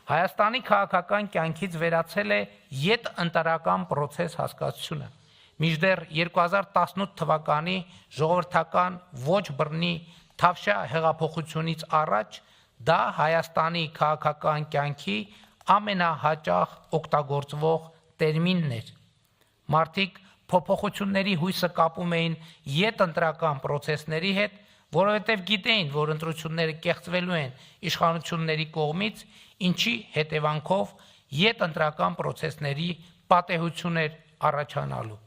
Հայաստանի քաղաքական կյանքից վերացել է յետ ընտրական պրոցես հասկացությունը։ Մինչդեռ 2018 թվականի ժողովրդական ոչ բռնի Թավշյա հեղափոխությունից առաջ դա Հայաստանի քաղաքական կյանքի ամենահաճախ օգտագործվող տերմինն էր։ Մարդիկ փոփոխությունների հույսը կապում էին յետ ընտրական պրոցեսների հետ, որովհետև գիտեին, որ ընտրությունները կեղծվելու են իշխանությունների կողմից, ինչի հետևանքով յետ ընտրական պրոցեսների պատեհություն էր առաջանալու։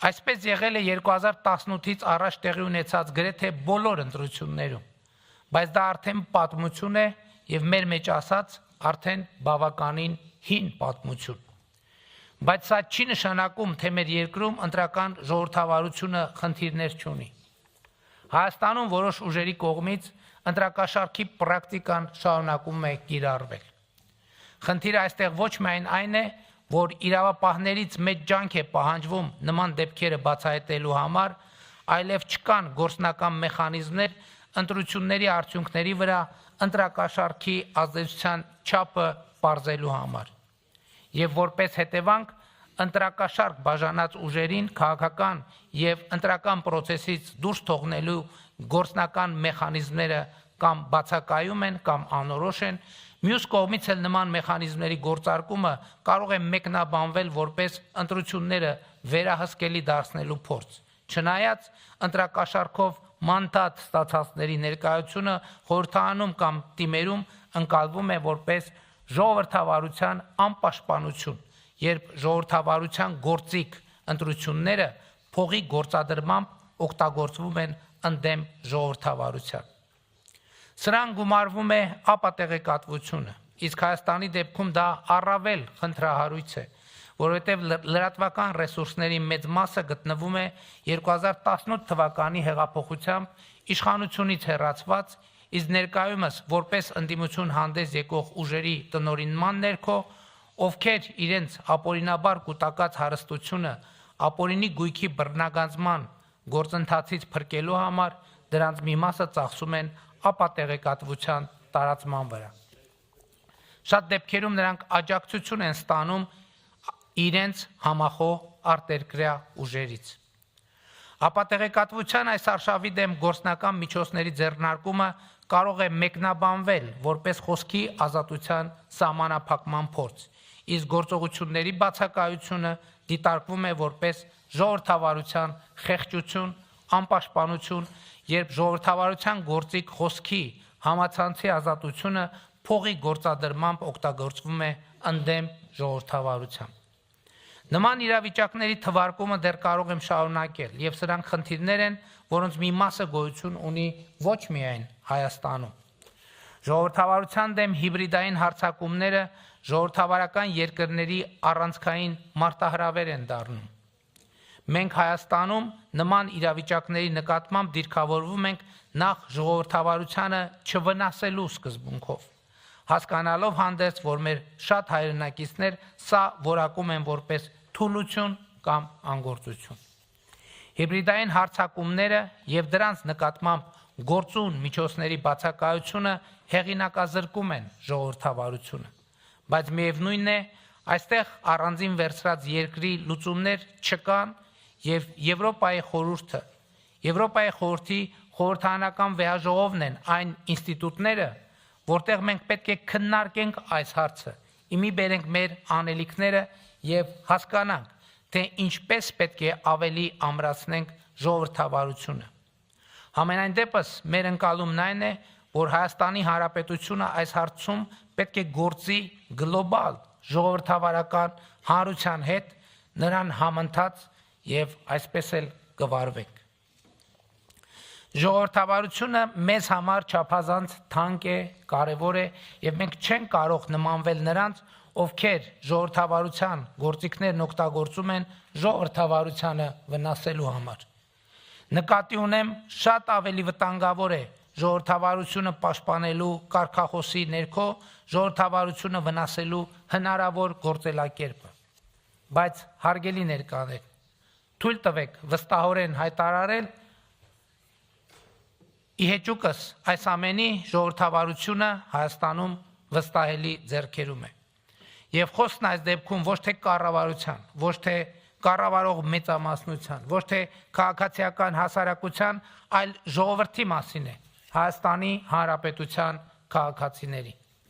Այսպես եղել է 2018-ից առաջ տեղի ունեցած գրեթե բոլոր ընտրություններում, բայց դա արդեն պատմություն է եւ մեր մեջ ասած արդեն բավականին հին պատմություն։ Բայց սա չի նշանակում, թե մեր երկրում ընտրական ժողովրդավարությունը խնդիրներ չունի։ Հայաստանում որոշ ուժերի կողմից ընտրակաշարքի պրակտիկան շարունակում է կիրառվել։ Խնդիրը այստեղ ոչ միայն այն է, որ իրավապահներից մեծ ջանք է պահանջվում նման դեպքերը բացահայտելու համար, այլև չկան գործնական մեխանիզմներ ընտրությունների արդյունքների վրա ընտրակաշարքի ազդեցության չափը պարզելու համար։ Եվ որպես հետևանք ընտրակաշարք բաժանած ուժերին քաղաքական եւ ընտրական պրոցեսից դուրս թողնելու գործնական մեխանիզմները կամ բացակայում են կամ անորոշ են, մյուս կողմից էլ նման մեխանիզմների գործարկումը կարող է մեկնաբանվել որպես ընտրությունները վերահսկելի դարձնելու փորձ։ Չնայած ընտրակաշարքով մանտատ ստացածների ներկայությունը խորհրդարանում կամ տիմերում ընկալվում է որպես ժողովրդավարության անպաշտպանություն, երբ ժողովրդավարության գործիք ընտրությունները փողի գործադրմամբ օգտագործվում են ընդդեմ ժողովրդավարության։ Սրան գումարվում է ապատեղեկատվությունը, իսկ Հայաստանի դեպքում դա առավել խնդրահարույց է, որովհետև լրատվական ռեսուրսների մեծ մասը գտնվում է 2018 թվականի հեղափոխությամբ իշխանությունից հեռացված, իսկ ներկայումս որպես ընդդիմություն հանդես եկող ուժերի տնօրինման ներքո, ովքեր իրենց ապօրինաբար կուտակած հարստությունը ապօրինի գույքի բռնագանձման գործընթացից փրկելու համար դրանց մի մասը ծախսում են ապատեղեկատվության տարածման վրա։ Շատ դեպքերում նրանք աջակցություն են ստանում իրենց համախոհ արտերկրյա ուժերից։ Ապատեղեկատվության այս արշավի դեմ գործնական միջոցների ձեռնարկումը կարող է մեկնաբանվել որպես խոսքի ազատության սահմանափակման փորձ, իսկ գործողությունների բացակայությունը դիտարկվում է որպես ժողովրդավարության խեղճություն, անպաշտպանություն, երբ ժողովրդավարության գործիք խոսքի համացանցի ազատությունը փողի գործադրմամբ օգտագործվում է ընդդեմ ժողովրդավարության։ Նման իրավիճակների թվարկումը դեռ կարող եմ շարունակել, եւ սրանք խնդիրներ են, որոնց մի մասը գոյություն ունի ոչ միայն Հայաստանում։ Ժողովրդավարության դեմ հիբրիդային հարձակումները ժողովրդավարական երկրների առանցքային մարտահրավեր են դառնում։ Մենք Հայաստանում նման իրավիճակների նկատմամբ դիրքավորվում ենք նախ ժողովրդավարությանը չվնասելու սկզբունքով, հասկանալով հանդերձ, որ մեր շատ հայրենակիցներ սա որակում են որպես թուլություն կամ անգործություն։ Հիբրիդային հարձակումները եւ դրանց նկատմամբ գործուն միջոցների բացակայությունը հեղինակազրկում են ժողովրդավարությունը, բայց միևնույն է, այստեղ առանձին վերցրած երկրի լուծումներ չկան եւ Եվրոպայի խորհուրդը, Եվրոպայի խորհրդի խորհրդարանական վեհաժողովն են այն ինստիտուտները, որտեղ մենք պետք է քննարկենք այս հարցը, իմի բերենք մեր անելիքները եւ հասկանանք, թե ինչպես պետք է ավելի ամրացնենք ժողովրդավարությունը։ Համենայն դեպս մեր ընկալումն այն է, որ Հայաստանի Հանրապետությունը այս հարցում պետք է գործի գլոբալ ժողովրդավարական հանրության հետ, նրան համընթաց եւ այսպես էլ կվարվենք։ Ժողովրդավարությունը մեզ համար չափազանց թանկ է, կարևոր է եւ մենք չենք կարող նմանվել նրանց, ովքեր ժողովրդավարության գործիքներն օգտագործում են ժողովրդավարությանը վնասելու համար։ Նկատի ունեմ, շատ ավելի վտանգավոր է ժողովրդավարությունը պաշտպանելու կարգախոսի ներքո ժողովրդավարությունը վնասելու հնարավոր գործելակերպը։ Բայց հարգելի ներկաներ, թույլ տվեք վստահորեն հայտարարել, ի հեճուկս այս ամենի ժողովրդավարությունը Հայաստանում վստահելի ձեռքերում է։ Եվ խոսքն այս դեպքում ոչ թե կառավարության, ոչ թե կառավարող մեծամասնության, ոչ թե քաղաքացիական հասարակության, այլ ժողովրդի մասին է, Հայաստանի Հանրապետության քաղաքացիների։